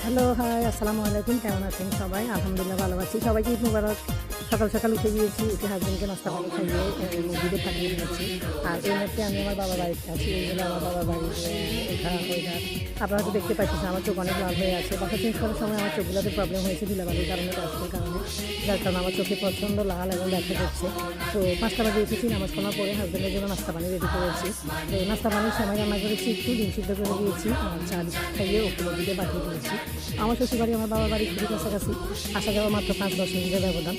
Hello, high, আসসালামু আলাইকুম। কেমন আছেন সবাই? আলহামদুলিল্লাহ ভালো আছি। সবাইকে ঈদ মুবারক। সকাল সকাল উঠে গিয়েছি, উঠে হাজবেন্ডকে নাস্তা পানি খাইয়ে মসজিদে পাঠিয়ে দিয়েছি। আর এই মুহূর্তে আমি আমার বাবার বাড়িতে আছি। এই হলো আমার বাবার বাড়ির ওয়েদার। আপনারা তো দেখতে পাচ্ছেন আমার চোখ অনেক লাল হয়ে আছে। বাসা চেঞ্জ করার সময় আমার চোখগুলোতে প্রবলেম হয়েছে ধুলাবালির কারণে, ডাস্টের কারণে, যার কারণে আমার চোখে প্রচণ্ড লাল এবং ব্যথা করছে। তো 5টা বাজে এসেছি, নামাজ পড়ার পরে হাজবেন্ডের জন্য নাস্তা পানি রেডি করেছি। তো নাস্তা পানির সময় রান্না করেছি, একটু ডিম সিদ্ধ করে দিয়েছি, চা খাইয়ে ওকে মসজিদে পাঠিয়ে দিয়েছি। আমার শ্বশুরবাড়ি আমার বাবার বাড়ি খুবই কাছাকাছি, আসা যাওয়া মাত্র 5-10 মিনিটের ব্যবধান।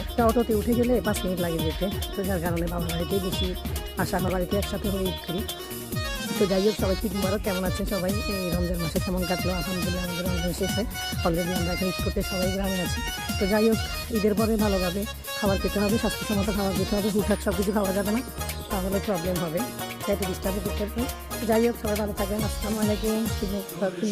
একটা অটোতে উঠে গেলে 5 মিনিট লাগে যেতে। তো যার কারণে বাবার বাড়িতেই বেশি আসা, আমার বাড়িতে একসাথে হয়ে ঈদ করি। তো যাই হোক, সবাই ঈদ মুবারক। কেমন আছেন সবাই? এই রমজান মাসে কেমন কাটলো? আলহামদুলিল্লাহ আমাদের রমজান শেষে অলরেডি আমরা এখন ঈদ করতে সবাই গ্রামে আছি। তো যাই হোক, ঈদের পরে ভালোভাবে খাবার খেতে হবে, স্বাস্থ্যসম্মত খাবার খেতে হবে। হুটহাট সব কিছু খাওয়া যাবে না, তাহলে প্রবলেম হবে, যাইতে ডিস্টার্ব করতে পারবে। যাই হোক, সবাই ভালো থাকবেন। আসসালামু আলাইকুম। ঈদ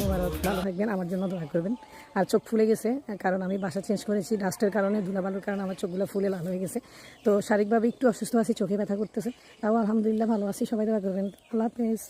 মুবারক। ভালো থাকবেন, আমার জন্য দোয়া করবেন। আর চোখ ফুলে গেছে, কারণ আমি বাসা চেঞ্জ করেছি, ডাস্টের কারণে, ধুলাবালুর কারণে আমার চোখগুলো ফুলে লাল হয়ে গেছে। তো শারীরিকভাবে একটু অসুস্থ আছি, চোখে ব্যথা করতেছে, তাও আলহামদুলিল্লাহ ভালো আছি। সবাই দোয়া করবেন। আল্লাহ হাফেজ।